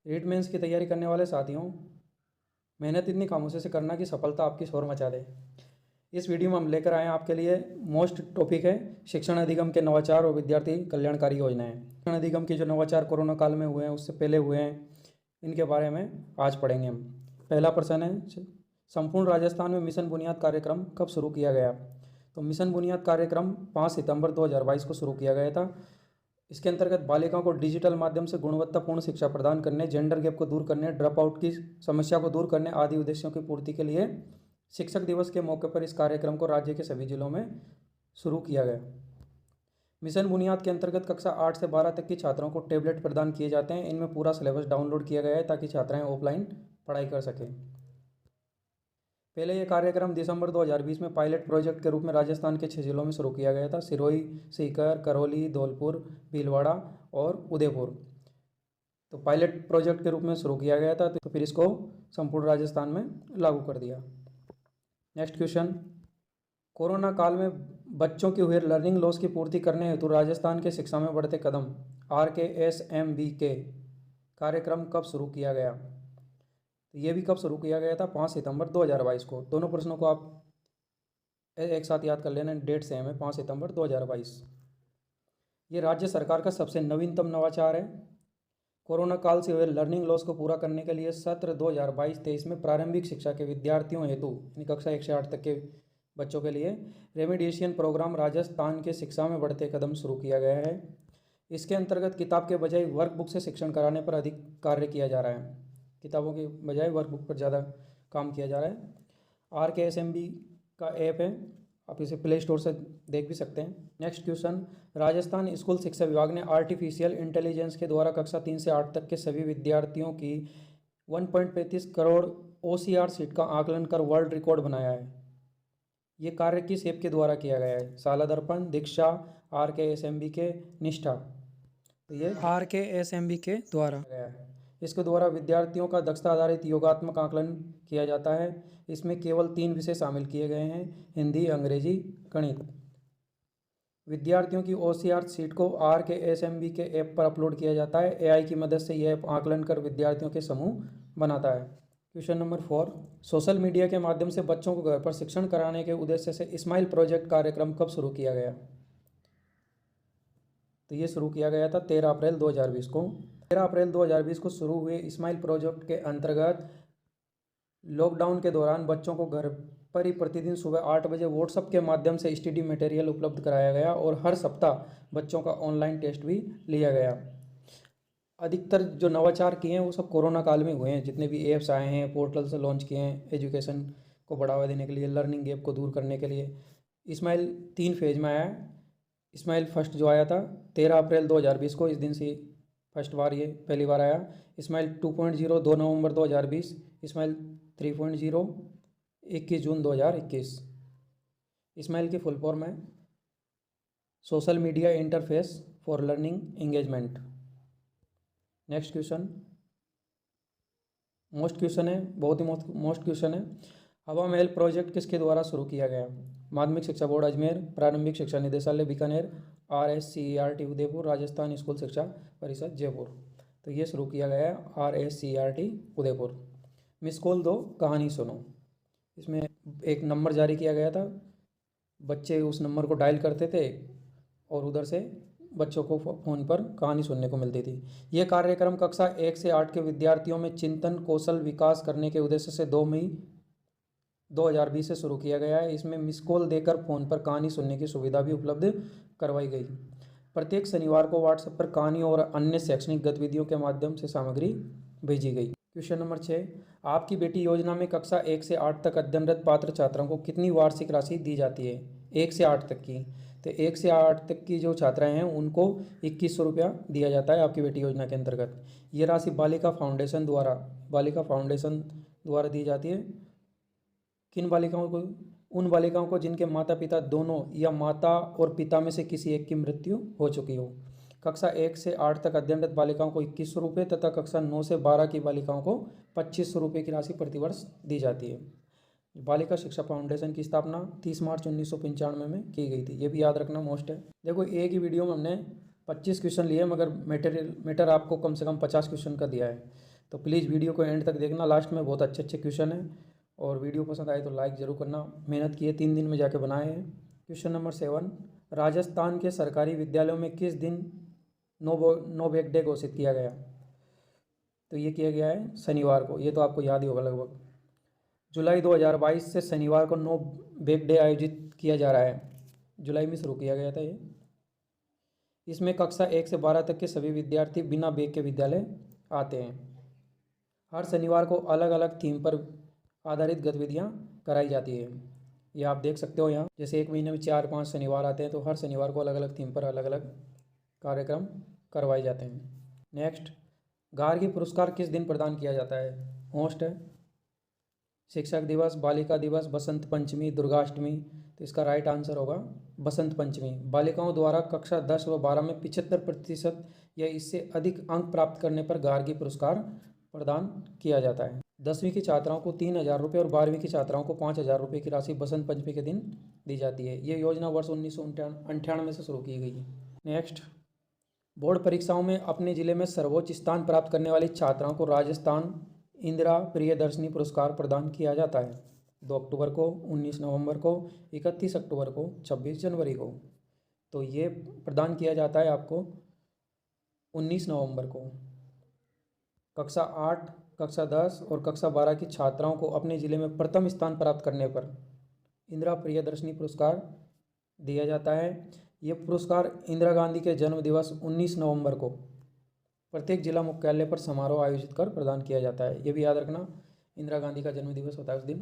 REET mains की तैयारी करने वाले साथियों, मेहनत इतनी खामोशी से करना कि सफलता आपकी शोर मचा दे। इस वीडियो में हम लेकर आए हैं आपके लिए मोस्ट टॉपिक है शिक्षण अधिगम के नवाचार और विद्यार्थी कल्याणकारी योजनाएं। शिक्षण अधिगम के जो नवाचार कोरोना काल में हुए हैं, उससे पहले हुए हैं, इनके बारे में आज पढ़ेंगे हम। पहला प्रश्न है, संपूर्ण राजस्थान में मिशन बुनियाद कार्यक्रम कब शुरू किया गया? तो मिशन बुनियाद कार्यक्रम 5 सितंबर 2022 को शुरू किया गया था। इसके अंतर्गत बालिकाओं को डिजिटल माध्यम से गुणवत्तापूर्ण शिक्षा प्रदान करने, जेंडर गैप को दूर करने, ड्रॉप आउट की समस्या को दूर करने आदि उद्देश्यों की पूर्ति के लिए शिक्षक दिवस के मौके पर इस कार्यक्रम को राज्य के सभी जिलों में शुरू किया गया। मिशन बुनियाद के अंतर्गत कक्षा 8 से 12 तक की छात्रों को टैबलेट प्रदान किए जाते हैं। इनमें पूरा सिलेबस डाउनलोड किया गया है ताकि छात्राएं ऑफलाइन पढ़ाई कर सकें। पहले यह कार्यक्रम दिसंबर 2020 में पायलट प्रोजेक्ट के रूप में राजस्थान के 6 जिलों में शुरू किया गया था: सिरोही, सीकर, करौली, धौलपुर, भीलवाड़ा और उदयपुर। तो पायलट प्रोजेक्ट के रूप में शुरू किया गया था, तो फिर इसको संपूर्ण राजस्थान में लागू कर दिया। नेक्स्ट क्वेश्चन, कोरोना काल में बच्चों की हुए लर्निंग लॉस की पूर्ति करने हेतु राजस्थान के शिक्षा में बढ़ते कदम RKSMBK कार्यक्रम कब शुरू किया गया? तो ये भी कब शुरू किया गया था? 5 सितंबर 2022 को। दोनों प्रश्नों को आप एक साथ याद कर लेना, डेट सेम है, 5 सितंबर 2022। ये राज्य सरकार का सबसे नवीनतम नवाचार है। कोरोना काल से हुए लर्निंग लॉस को पूरा करने के लिए सत्र 2022-23 में प्रारंभिक शिक्षा के विद्यार्थियों हेतु कक्षा 1 से 8 तक के बच्चों के लिए रेमिडिएशन प्रोग्राम राजस्थान के शिक्षा में बढ़ते कदम शुरू किया गया है। इसके अंतर्गत किताब के बजाय वर्कबुक से शिक्षण कराने पर अधिक कार्य किया जा रहा है। किताबों के बजाय वर्कबुक पर ज़्यादा काम किया जा रहा है। RKSMB का ऐप है, आप इसे प्ले स्टोर से देख भी सकते हैं। नेक्स्ट क्वेश्चन, राजस्थान स्कूल शिक्षा विभाग ने आर्टिफिशियल इंटेलिजेंस के द्वारा कक्षा 3 से 8 तक के सभी विद्यार्थियों की 1.35 करोड़ OCR सीट का आकलन कर वर्ल्ड रिकॉर्ड बनाया है। ये कार्य किस ऐप के द्वारा किया गया है? शाला दर्पण, दीक्षा, RKSMBK, निष्ठा। तो ये RKSMBK द्वारा गया है। इसके द्वारा विद्यार्थियों का दक्षता आधारित योगात्मक आकलन किया जाता है। इसमें केवल 3 विषय शामिल किए गए हैं: हिंदी, अंग्रेजी, गणित। विद्यार्थियों की OCR सीट को RKSMB के ऐप पर अपलोड किया जाता है। AI की मदद से यह ऐप आकलन कर विद्यार्थियों के समूह बनाता है। क्वेश्चन नंबर 4, सोशल मीडिया के माध्यम से बच्चों को घर पर शिक्षण कराने के उद्देश्य से स्माइल प्रोजेक्ट कार्यक्रम कब शुरू किया गया? तो ये शुरू किया गया था 13 अप्रैल 2020 को। 13 अप्रैल 2020 को शुरू हुए स्माइल प्रोजेक्ट के अंतर्गत लॉकडाउन के दौरान बच्चों को घर पर ही प्रतिदिन सुबह 8 बजे व्हाट्सएप के माध्यम से स्टडी मटेरियल उपलब्ध कराया गया और हर सप्ताह बच्चों का ऑनलाइन टेस्ट भी लिया गया। अधिकतर जो नवाचार किए हैं वो सब कोरोना काल में हुए हैं। जितने भी ऐप्स आए हैं, पोर्टल्स लॉन्च किए हैं एजुकेशन को बढ़ावा देने के लिए, लर्निंग गैप को दूर करने के लिए। स्माइल 3 फेज में आया है। स्माइल फर्स्ट जो आया था 13 अप्रैल 2020 को, इस दिन से फर्स्ट बार ये पहली बार आया। स्माइल 2.0 2 नवंबर 2020। स्माइल 3.0 21 जून 2021। स्माइल की फुल फॉर्म है social media interface for learning engagement. Next question, most question है, बहुत ही मोस्ट क्वेश्चन है। हवा महल प्रोजेक्ट किसके द्वारा शुरू किया गया? माध्यमिक शिक्षा बोर्ड अजमेर, प्रारंभिक शिक्षा निदेशालय बीकानेर, RSCERT उदयपुर, राजस्थान स्कूल शिक्षा परिषद जयपुर। तो ये शुरू किया गया है RSCERT उदयपुर। मिस कॉल दो, कहानी सुनो। इसमें एक नंबर जारी किया गया था, बच्चे उस नंबर को डायल करते थे और उधर से बच्चों को फ़ोन पर कहानी सुनने को मिलती थी। यह कार्यक्रम कक्षा 1 से 8 के विद्यार्थियों में चिंतन कौशल विकास करने के उद्देश्य से 2 मई 2020 से शुरू किया गया है। इसमें मिस कॉल देकर फ़ोन पर कहानी सुनने की सुविधा भी उपलब्ध करवाई गई। प्रत्येक शनिवार को व्हाट्सएप पर कहानी और अन्य शैक्षणिक गतिविधियों के माध्यम से सामग्री भेजी गई। क्वेश्चन नंबर 6, आपकी बेटी योजना में कक्षा 1 से 8 तक अध्ययनरत पात्र छात्रों को कितनी वार्षिक राशि दी जाती है? 1 से 8 तक की। तो 1 से 8 तक की जो छात्राएं हैं उनको 2100 रुपया दिया जाता है आपकी बेटी योजना के अंतर्गत। ये राशि बालिका फाउंडेशन द्वारा दी जाती है। किन बालिकाओं को? उन बालिकाओं को जिनके माता पिता दोनों या माता और पिता में से किसी एक की मृत्यु हो चुकी हो। कक्षा 1 से 8 तक अध्ययनरत बालिकाओं को 2100 रुपये तथा कक्षा 9 से 12 की बालिकाओं को 2500 रुपये की राशि प्रतिवर्ष दी जाती है। बालिका शिक्षा फाउंडेशन की स्थापना 30 मार्च 1995 में की गई थी। ये भी याद रखना मोस्ट है। देखो, एक ही वीडियो में हमने 25 क्वेश्चन लिए, मगर मैटर आपको कम से कम 50 क्वेश्चन का दिया है। तो प्लीज़ वीडियो को एंड तक देखना, लास्ट में बहुत अच्छे अच्छे क्वेश्चन हैं। और वीडियो पसंद आए तो लाइक ज़रूर करना। मेहनत की है, 3 दिन में जाके बनाए हैं। क्वेश्चन नंबर 7, राजस्थान के सरकारी विद्यालयों में किस दिन नो बैग डे घोषित किया गया? तो ये किया गया है शनिवार को, ये तो आपको याद ही होगा लगभग। जुलाई 2022 से शनिवार को नो बैग डे आयोजित किया जा रहा है। जुलाई में शुरू किया गया था ये। इसमें कक्षा 1 से 12 तक के सभी विद्यार्थी बिना बैग के विद्यालय आते हैं। हर शनिवार को अलग अलग थीम पर आधारित गतिविधियाँ कराई जाती है। ये आप देख सकते हो यहाँ, जैसे एक महीने में 4-5 शनिवार आते हैं, तो हर शनिवार को अलग अलग थीम पर अलग अलग कार्यक्रम करवाए जाते हैं। नेक्स्ट, गार्गी पुरस्कार किस दिन प्रदान किया जाता है? होस्ट है शिक्षक दिवस, बालिका दिवस, बसंत पंचमी, दुर्गाष्टमी। तो इसका राइट आंसर होगा बसंत पंचमी। बालिकाओं द्वारा कक्षा 10 व 12 में 75% या इससे अधिक अंक प्राप्त करने पर गार्गी पुरस्कार प्रदान किया जाता है। 10वीं की छात्राओं को 3,000 रुपये और 12वीं की छात्राओं को 5,000 रुपये की राशि बसंत पंचमी के दिन दी जाती है। ये योजना वर्ष 1998 से शुरू की गई है। नेक्स्ट, बोर्ड परीक्षाओं में अपने जिले में सर्वोच्च स्थान प्राप्त करने वाली छात्राओं को राजस्थान इंदिरा प्रियदर्शनी पुरस्कार प्रदान किया जाता है। 2 अक्टूबर को, 19 नवंबर को, 31 अक्टूबर को, 26 जनवरी को। तो ये प्रदान किया जाता है आपको 19 नवंबर को। कक्षा 8, कक्षा 10 और कक्षा 12 की छात्राओं को अपने ज़िले में प्रथम स्थान प्राप्त करने पर इंदिरा प्रियदर्शनी पुरस्कार दिया जाता है। ये पुरस्कार इंदिरा गांधी के जन्म दिवस 19 नवंबर को प्रत्येक जिला मुख्यालय पर समारोह आयोजित कर प्रदान किया जाता है। ये भी याद रखना, इंदिरा गांधी का जन्म दिवस होता है उस दिन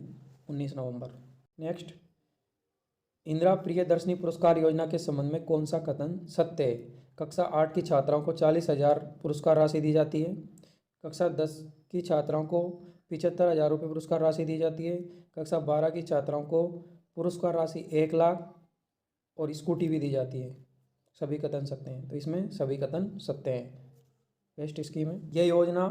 19 नवंबर। नेक्स्ट, इंदिरा प्रियदर्शनी पुरस्कार योजना के संबंध में कौन सा कथन सत्य है? कक्षा 8 की छात्राओं को 40,000 पुरस्कार राशि दी जाती है। कक्षा 10 की छात्राओं को 75,000 रुपये पुरस्कार राशि दी जाती है। कक्षा 12 की छात्राओं को पुरस्कार राशि 1 लाख और स्कूटी भी दी जाती है। सभी कथन सत्य हैं, तो इसमें सभी कथन सत्य हैं। बेस्ट स्कीम है। यह योजना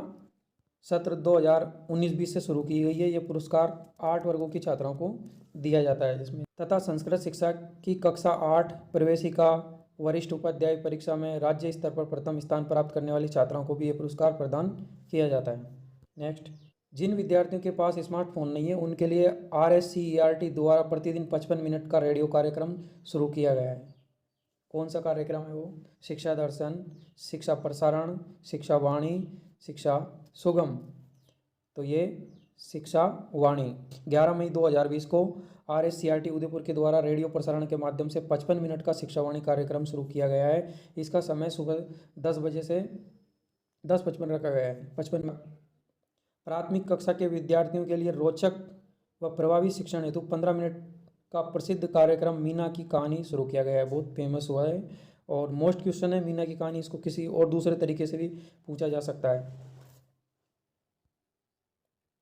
सत्र 2019-20 से शुरू की गई है। ये पुरस्कार 8 वर्गों की छात्राओं को दिया जाता है जिसमें तथा संस्कृत शिक्षा की कक्षा 8 प्रवेशिका वरिष्ठ उपाध्याय परीक्षा में राज्य स्तर पर प्रथम स्थान प्राप्त करने वाली छात्राओं को भी ये पुरस्कार प्रदान किया जाता है। नेक्स्ट, जिन विद्यार्थियों के पास स्मार्टफोन नहीं है उनके लिए RSCERT द्वारा प्रतिदिन 55 मिनट का रेडियो कार्यक्रम शुरू किया गया है। कौन सा कार्यक्रम है वो? शिक्षा दर्शन, शिक्षा प्रसारण, शिक्षा वाणी, शिक्षा सुगम। तो ये शिक्षा वाणी 11 मई 2020 को RSCERT उदयपुर के द्वारा रेडियो प्रसारण के माध्यम से 55 मिनट का शिक्षा वाणी कार्यक्रम शुरू किया गया है। इसका समय सुबह 10 बजे से 10:55 रखा गया है। 55 प्राथमिक कक्षा के विद्यार्थियों के लिए रोचक व प्रभावी शिक्षण हेतु 15 मिनट का प्रसिद्ध कार्यक्रम मीना की कहानी शुरू किया गया है। बहुत फेमस हुआ है और मोस्ट क्वेश्चन है मीना की कहानी। इसको किसी और दूसरे तरीके से भी पूछा जा सकता है।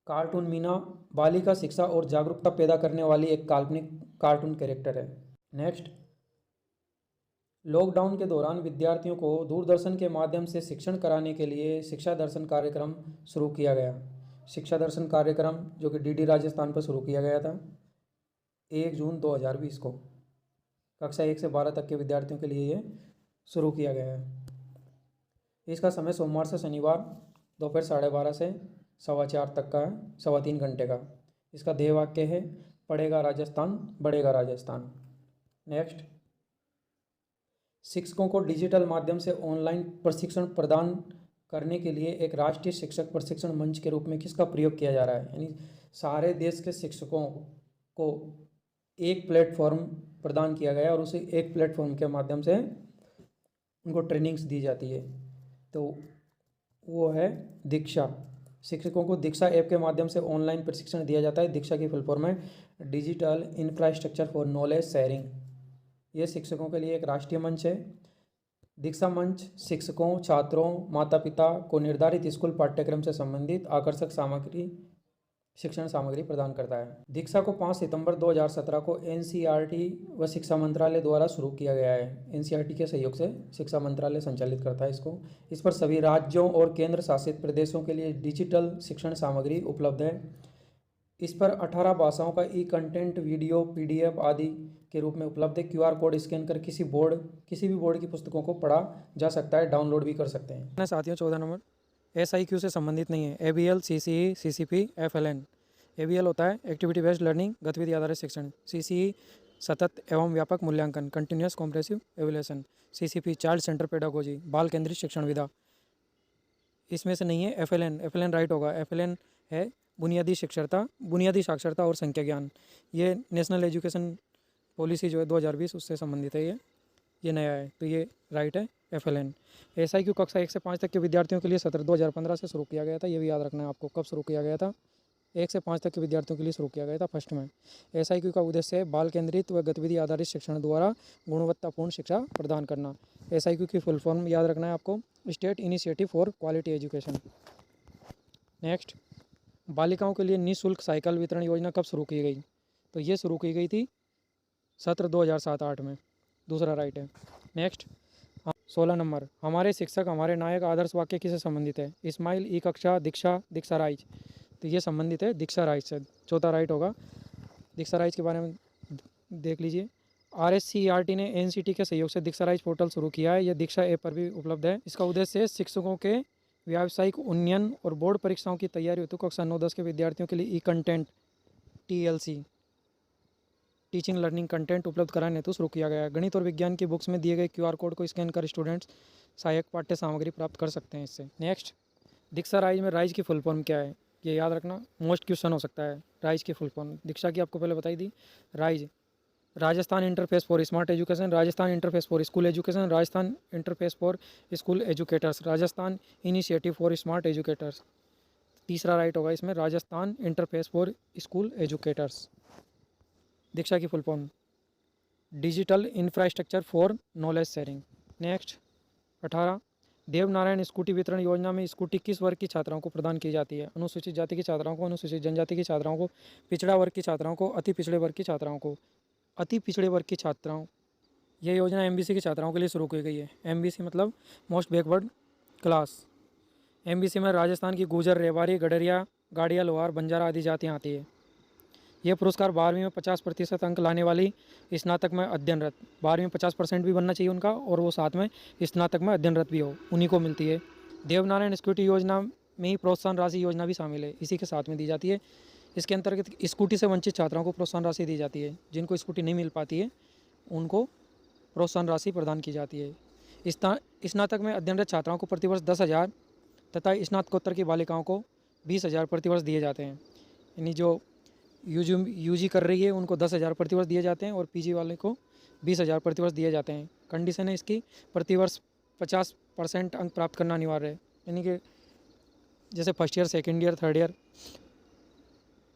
कार्टून मीना बालिका शिक्षा और जागरूकता पैदा करने वाली एक काल्पनिक कार्टून कैरेक्टर है। नेक्स्ट, लॉकडाउन के दौरान विद्यार्थियों को दूरदर्शन के माध्यम से शिक्षण कराने के लिए शिक्षा दर्शन कार्यक्रम शुरू किया गया। शिक्षा दर्शन कार्यक्रम जो कि DD राजस्थान पर शुरू किया गया था 1 जून 2020 को। कक्षा 1 से 12 तक के विद्यार्थियों के लिए ये शुरू किया गया है। इसका समय सोमवार से शनिवार दोपहर 12:30 से 4:15 तक का है, 3.25 घंटे का। इसका ध्येय वाक्य है पढ़ेगा राजस्थान बढ़ेगा राजस्थान। नेक्स्ट, शिक्षकों को डिजिटल माध्यम से ऑनलाइन प्रशिक्षण प्रदान करने के लिए एक राष्ट्रीय शिक्षक प्रशिक्षण मंच के रूप में किसका प्रयोग किया जा रहा है? यानी सारे देश के शिक्षकों को एक प्लेटफॉर्म प्रदान किया गया और उसी एक प्लेटफॉर्म के माध्यम से उनको ट्रेनिंग्स दी जाती है। तो वो है दीक्षा। शिक्षकों को दीक्षा ऐप के माध्यम से ऑनलाइन प्रशिक्षण दिया जाता है। दीक्षा की फुल फॉर्म है digital infrastructure for knowledge sharing. ये शिक्षकों के लिए एक राष्ट्रीय मंच है। दीक्षा मंच शिक्षकों, छात्रों, माता पिता को निर्धारित स्कूल पाठ्यक्रम से संबंधित आकर्षक सामग्री शिक्षण सामग्री प्रदान करता है। दीक्षा को 5 सितंबर 2017 को NCERT व शिक्षा मंत्रालय द्वारा शुरू किया गया है। NCERT के सहयोग से शिक्षा मंत्रालय संचालित करता है इसको। इस पर सभी राज्यों और केंद्र शासित प्रदेशों के लिए डिजिटल शिक्षण सामग्री उपलब्ध है। इस पर 18 भाषाओं का कंटेंट वीडियो PDF आदि के रूप में उपलब्ध है। QR कोड स्कैन कर किसी भी बोर्ड की पुस्तकों को पढ़ा जा सकता है, डाउनलोड भी कर सकते हैं। साथियों 14 नंबर SIQ से संबंधित नहीं है। ABL, CCE, CCP, FLN। ABL होता है एक्टिविटी बेस्ड लर्निंग, गतिविधि आधारित शिक्षण। CCE सतत एवं व्यापक मूल्यांकन, continuous compressive evaluation. CCP child centre pedagogy, बाल केंद्रित शिक्षण विधा। इसमें से नहीं है FLN राइट होगा। FLN है बुनियादी साक्षरता और संख्या ज्ञान। ये नेशनल एजुकेशन पॉलिसी जो है 2020 उससे संबंधित है। ये नया है तो ये राइट है FLN। SIQ कक्षा 1 से 5 तक के विद्यार्थियों के लिए सत्र 2015 से शुरू किया गया था। ये भी याद रखना है आपको, कब शुरू किया गया था। 1 से 5 तक के विद्यार्थियों के लिए शुरू किया गया था फर्स्ट में। SIQ का उद्देश्य है बाल केंद्रित व गतिविधि आधारित शिक्षण द्वारा गुणवत्तापूर्ण शिक्षा प्रदान करना। SIQ की फुल फॉर्म याद रखना है आपको, state initiative for quality education. Next, बालिकाओं के लिए निःशुल्क साइकिल वितरण योजना कब शुरू की गई? तो ये शुरू की गई थी सत्र 2007-8 में। दूसरा राइट है। नेक्स्ट 16 नंबर, हमारे शिक्षक हमारे नायक आदर्श वाक्य किससे संबंधित है? इस्माइल, ई कक्षा, दीक्षा राइज। तो ये संबंधित है दीक्षा राइज से। चौथा राइट होगा। दीक्षा राइज के बारे में देख लीजिए। RSCERT ने NCT के सहयोग से दीक्षा राइज पोर्टल शुरू किया है। यह दीक्षा ऐप पर भी उपलब्ध है। इसका उद्देश्य शिक्षकों के व्यावसायिक उन्नयन और बोर्ड परीक्षाओं की तैयारी हेतु कक्षा 9-10 के विद्यार्थियों के लिए content TLC teaching learning content उपलब्ध कराने हेतु शुरू किया गया है। गणित और विज्ञान की बुक्स में दिए गए QR कोड को स्कैन कर स्टूडेंट्स सहायक पाठ्य सामग्री प्राप्त कर सकते हैं इससे। नेक्स्ट, दीक्षा राइज में राइज की फुल फॉर्म क्या है? ये याद रखना, मोस्ट क्वेश्चन हो सकता है। राइज की फुल फॉर्म दीक्षा की आपको पहले बताई दी। Rise Rajasthan interface for smart education, Rajasthan interface for school education, Rajasthan interface for school educators, Rajasthan initiative for smart educators. तीसरा राइट होगा इसमें, Rajasthan interface for school educators. DIKSHA की full form digital infrastructure for knowledge sharing. Next 18, Devnarayan scooty वितरण योजना में scooty किस वर्ग की छात्राओं को प्रदान की जाती है? अनुसूचित जाति की छात्राओं को, अनुसूचित जनजाति की छात्राओं को, पिछड़ा वर्ग की छात्राओं को, अति पिछड़े वर्ग की छात्राओं को। अति पिछड़े वर्ग की छात्राओं, यह योजना MBC की छात्राओं के लिए शुरू की गई है। MBC मतलब मोस्ट बैकवर्ड क्लास। MBC में राजस्थान की गुर्जर, रेवाड़ी, गडरिया, गाड़िया, लोहार, बंजारा आदि जातियाँ आती है। यह पुरस्कार 12वीं में 50% अंक लाने वाली स्नातक में अध्ययनरत, 12वीं में 50% भी बनना चाहिए उनका, और वो साथ में स्नातक में अध्ययनरत भी हो, उन्हीं को मिलती है। देवनारायण स्कूटी योजना में ही प्रोत्साहन राशि योजना भी शामिल है, इसी के साथ में दी जाती है। इसके अंतर्गत स्कूटी से वंचित छात्राओं को प्रोत्साहन राशि दी जाती है। जिनको स्कूटी नहीं मिल पाती है उनको प्रोत्साहन राशि प्रदान की जाती है। स्नातक में अध्ययनरत छात्राओं को प्रतिवर्ष 10,000 तथा स्नातकोत्तर की बालिकाओं को 20,000 प्रतिवर्ष दिए जाते हैं। यानी जो यूजी कर रही है उनको 10,000 प्रतिवर्ष दिए जाते हैं और PG वाले को 20,000 प्रतिवर्ष दिए जाते हैं। कंडीशन है इसकी, प्रतिवर्ष 50% अंक प्राप्त करना अनिवार्य है। यानी कि जैसे first year, second year, third year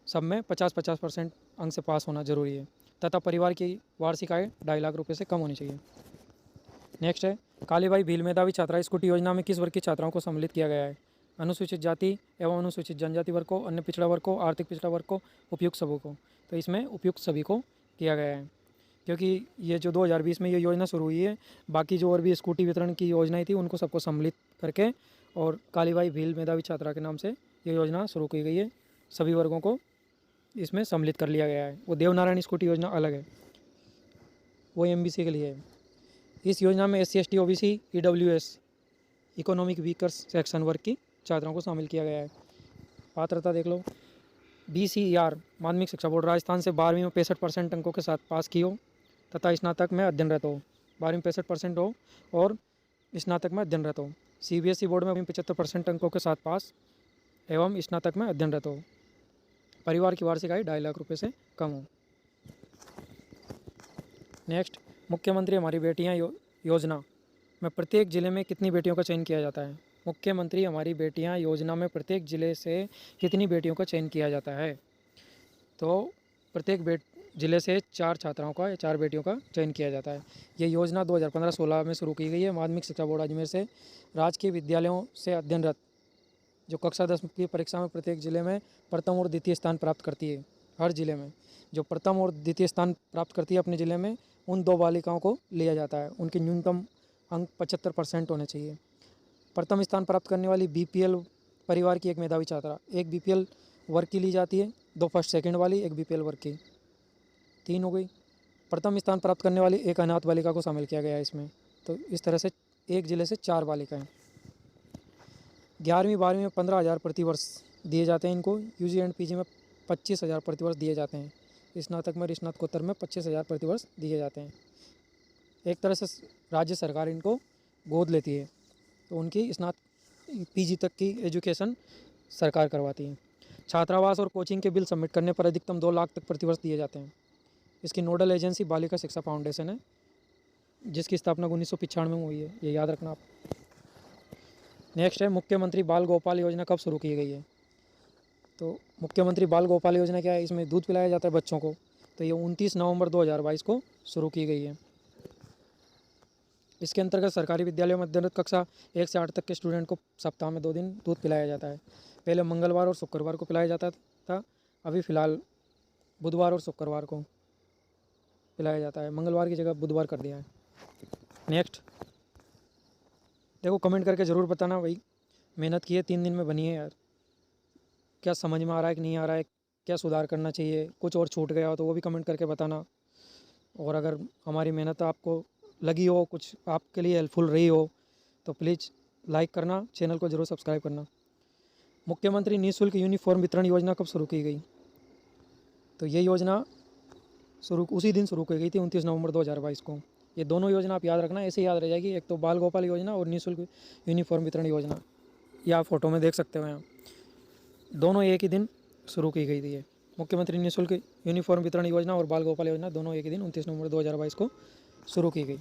सब में 50% अंक से पास होना जरूरी है, तथा परिवार की वार्षिक आय 2.5 लाख रुपये से कम होनी चाहिए। नेक्स्ट है, कालीबाई भील मेधावी छात्रा स्कूटी योजना में किस वर्ग की छात्राओं को सम्मिलित किया गया है? अनुसूचित जाति एवं अनुसूचित जनजाति वर्ग को, अन्य पिछड़ा वर्ग को, आर्थिक पिछड़ा वर्ग को, उपयुक्त सबों को। तो इसमें उपयुक्त सभी को किया गया है, क्योंकि ये जो 2020 में ये योजना शुरू हुई है, बाकी जो और भी स्कूटी वितरण की योजनाएं थी उनको सबको सम्मिलित करके और कालीबाई भील मेधावी छात्रा के नाम से ये योजना शुरू की गई है। सभी वर्गों को इसमें सम्मिलित कर लिया गया है। वो देवनारायण स्कूटी योजना अलग है, वो MBC के लिए है। इस योजना में SC ST OBC EWS economic weaker section वर्ग की छात्राओं को शामिल किया गया है। पात्रता देख लो, DCER माध्यमिक शिक्षा बोर्ड, राजस्थान से 12वीं में 65% अंकों के साथ पास की हो तथा स्नातक में अध्ययनरत हो। 12वीं में 65% हो और स्नातक में अध्ययनरत हो। CBSE बोर्ड में 75% अंकों के साथ पास एवं स्नातक में अध्ययनरत हो। परिवार की वार्षिक आय 2.5 लाख रुपये से कम हो। नेक्स्ट, मुख्यमंत्री हमारी बेटियां योजना में प्रत्येक जिले में कितनी बेटियों का चयन किया जाता है? मुख्यमंत्री हमारी बेटियां योजना में प्रत्येक जिले से कितनी बेटियों का चयन किया जाता है? तो प्रत्येक जिले से 4 छात्राओं का या 4 बेटियों का चयन किया जाता है। ये योजना 2015-16 में शुरू की गई है। माध्यमिक शिक्षा बोर्ड अजमेर से राजकीय विद्यालयों से अध्ययनरत जो कक्षा 10 की परीक्षा में प्रत्येक जिले में प्रथम और द्वितीय स्थान प्राप्त करती है, हर जिले में जो प्रथम और द्वितीय स्थान प्राप्त करती है अपने ज़िले में, उन 2 बालिकाओं को लिया जाता है। उनके न्यूनतम अंक 75% होने चाहिए। प्रथम स्थान प्राप्त करने वाली BPL परिवार की एक मेधावी छात्रा, एक BPL वर्ग की ली जाती है, 2 फर्स्ट सेकंड वाली, एक BPL वर्ग की, 3 हो गई। प्रथम स्थान प्राप्त करने वाली एक अनाथ बालिका को शामिल किया गया है इसमें। तो इस तरह से एक जिले से 4 बालिकाएँ। 11वीं 12वीं में 15,000 प्रतिवर्ष दिए जाते हैं इनको। यूजी एंड पीजी में 25,000 प्रतिवर्ष दिए जाते हैं। स्नातक में स्नातकोत्तर में 25,000 प्रतिवर्ष दिए जाते हैं। एक तरह से राज्य सरकार इनको गोद लेती है, तो उनकी पीजी तक की एजुकेशन सरकार करवाती है। छात्रावास और कोचिंग के बिल सबमिट करने पर अधिकतम 2 लाख तक प्रतिवर्ष दिए जाते हैं। इसकी नोडल एजेंसी बालिका शिक्षा फाउंडेशन है, जिसकी स्थापना 1995 में हुई है, ये याद रखना आप। नेक्स्ट है मुख्यमंत्री बाल गोपाल योजना कब शुरू की गई है। तो मुख्यमंत्री बाल गोपाल योजना क्या है, इसमें दूध पिलाया जाता है बच्चों को। तो ये 29 नवंबर 2022 को शुरू की गई है। इसके अंतर्गत सरकारी विद्यालयों में अध्ययनरत कक्षा 1 से 8 तक के स्टूडेंट को सप्ताह में 2 दिन दूध पिलाया जाता है। पहले मंगलवार और शुक्रवार को पिलाया जाता था, अभी फ़िलहाल बुधवार और शुक्रवार को पिलाया जाता है। मंगलवार की जगह बुधवार कर दिया है। नेक्स्ट देखो, कमेंट करके ज़रूर बताना भाई, मेहनत की है, 3 दिन में बनी है यार, क्या समझ में आ रहा है कि नहीं आ रहा है, क्या सुधार करना चाहिए, कुछ और छूट गया हो तो वो भी कमेंट करके बताना। और अगर हमारी मेहनत आपको लगी हो, कुछ आपके लिए हेल्पफुल रही हो, तो प्लीज़ लाइक करना, चैनल को ज़रूर सब्सक्राइब करना। मुख्यमंत्री निःशुल्क यूनिफॉर्म वितरण योजना कब शुरू की गई। तो ये योजना उसी दिन शुरू की गई थी, 29 नवंबर 2022 को। ये दोनों योजना आप याद रखना, ऐसे याद रह जाएगी। एक तो बाल गोपाल योजना और निःशुल्क यूनिफॉर्म वितरण योजना, ये आप फोटो में देख सकते हो यहाँ। दोनों एक ही दिन शुरू की गई थी। ये मुख्यमंत्री निःशुल्क यूनिफॉर्म वितरण योजना और बाल गोपाल योजना दोनों एक ही दिन 29 नवंबर 2022 को शुरू की गई।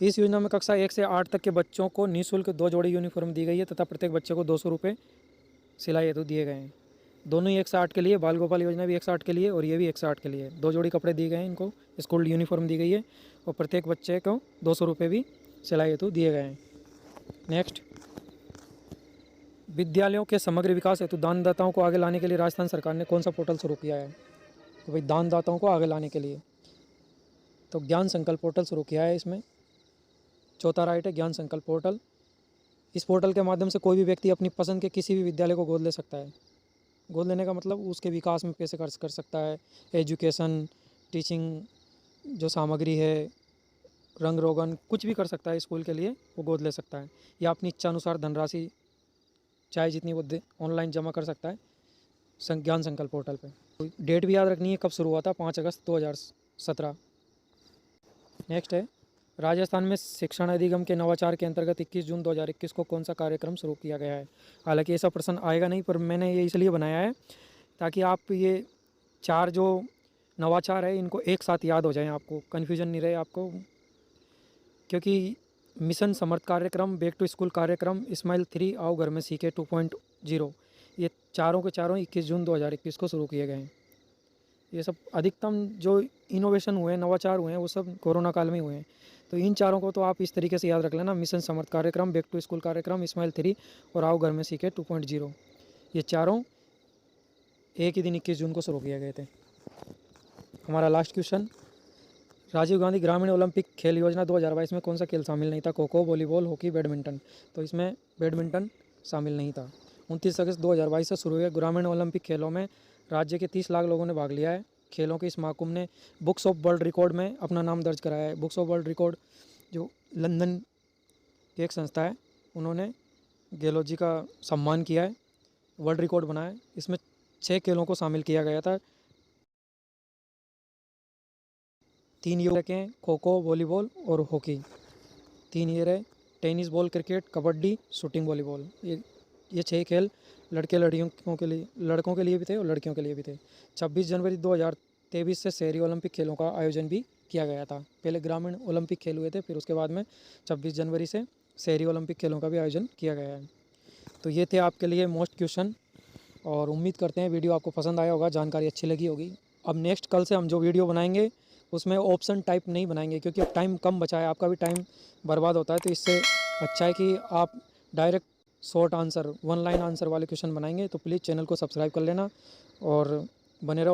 इस योजना में कक्षा 1 से 8 तक के बच्चों को निःशुल्क 2 जोड़ी यूनिफॉर्म दी गई है तथा प्रत्येक बच्चे को 200 रुपये सिलाई हेतु दिए गए हैं। दोनों ही 1 से 8 के लिए, बाल गोपाल योजना भी 1 से 8 के लिए और ये भी 1 से 8 के लिए। 2 जोड़ी कपड़े दिए गए हैं इनको, स्कूल यूनिफॉर्म दी गई है और प्रत्येक बच्चे को 200 रुपये भी सिलाई हेतु दिए गए हैं। नेक्स्ट, विद्यालयों के समग्र विकास हेतु दानदाताओं को आगे लाने के लिए राजस्थान सरकार ने कौन सा पोर्टल शुरू किया है। तो भाई दानदाताओं को आगे लाने के लिए तो ज्ञान संकल्प पोर्टल शुरू किया है। इसमें चौथा राइट है, ज्ञान संकल्प पोर्टल। इस पोर्टल के माध्यम से कोई भी व्यक्ति अपनी पसंद के किसी भी विद्यालय को गोद ले सकता है। गोद लेने का मतलब उसके विकास में पैसे खर्च कर सकता है, एजुकेशन, टीचिंग जो सामग्री है, रंग रोगन, कुछ भी कर सकता है स्कूल के लिए, वो गोद ले सकता है। या अपनी इच्छा अनुसार धनराशि चाहे जितनी वो ऑनलाइन जमा कर सकता है ज्ञान संकल्प पोर्टल पे। डेट भी याद रखनी है कब शुरू हुआ था, 5 अगस्त 2017। नेक्स्ट है, राजस्थान में शिक्षण अधिगम के नवाचार के अंतर्गत 21 जून 2021 को कौन सा कार्यक्रम शुरू किया गया है। हालांकि ऐसा प्रश्न आएगा नहीं, पर मैंने ये इसलिए बनाया है ताकि आप ये 4 जो नवाचार है इनको एक साथ याद हो जाएं, आपको कन्फ्यूजन नहीं रहे आपको। क्योंकि मिशन समर्थ कार्यक्रम, बैक टू स्कूल कार्यक्रम, स्माइल 3, आओ घर में सीखे 2.0, ये चारों के चारों 21 जून 2021 को शुरू किए गए हैं। ये सब अधिकतम जो इनोवेशन हुए हैं, नवाचार हुए हैं, वो सब कोरोना काल में हुए हैं। तो इन चारों को तो आप इस तरीके से याद रख लेना, मिशन समर्थ कार्यक्रम, बैक टू स्कूल कार्यक्रम, स्माइल 3 और आओ घर में सीखे 2.0, ये चारों एक ही दिन 21 जून को शुरू किए गए थे। हमारा लास्ट क्वेश्चन, राजीव गांधी ग्रामीण ओलंपिक खेल योजना 2022 में कौन सा खेल शामिल नहीं था। Kho kho, volleyball, hockey, badminton. तो इसमें बैडमिंटन शामिल नहीं था। 29 अगस्त 2022 से शुरू हुए ग्रामीण ओलंपिक खेलों में राज्य के 30 लाख लोगों ने भाग लिया है। खेलों के इस महाकुंभ ने बुक्स ऑफ वर्ल्ड रिकॉर्ड में अपना नाम दर्ज कराया है। बुक्स ऑफ वर्ल्ड रिकॉर्ड जो लंदन की एक संस्था है, उन्होंने गहलोत जी का सम्मान किया है, वर्ल्ड रिकॉर्ड बनाया है। इसमें 6 खेलों को शामिल किया गया था। 3 ये रखे हैं, खो खो, वॉलीबॉल और हॉकी। 3 ये रहे, tennis ball, cricket, kabaddi, shooting, volleyball. ये 6 खेल लड़कों के लिए भी थे और लड़कियों के लिए भी थे। 26 जनवरी 2023 से शहरी ओलंपिक खेलों का आयोजन भी किया गया था। पहले ग्रामीण ओलंपिक खेल हुए थे, फिर उसके बाद में 26 जनवरी से शहरी ओलंपिक खेलों का भी आयोजन किया गया है। तो ये थे आपके लिए मोस्ट क्वेश्चन, और उम्मीद करते हैं वीडियो आपको पसंद आया होगा, जानकारी अच्छी लगी होगी। अब नेक्स्ट कल से हम जो वीडियो बनाएंगे उसमें ऑप्शन टाइप नहीं बनाएंगे, क्योंकि अब टाइम कम बचा है, आपका भी टाइम बर्बाद होता है। तो इससे अच्छा है कि आप direct short answer, 1 line answer वाले क्वेश्चन बनाएंगे। तो प्लीज़ चैनल को सब्सक्राइब कर लेना और बने रहो।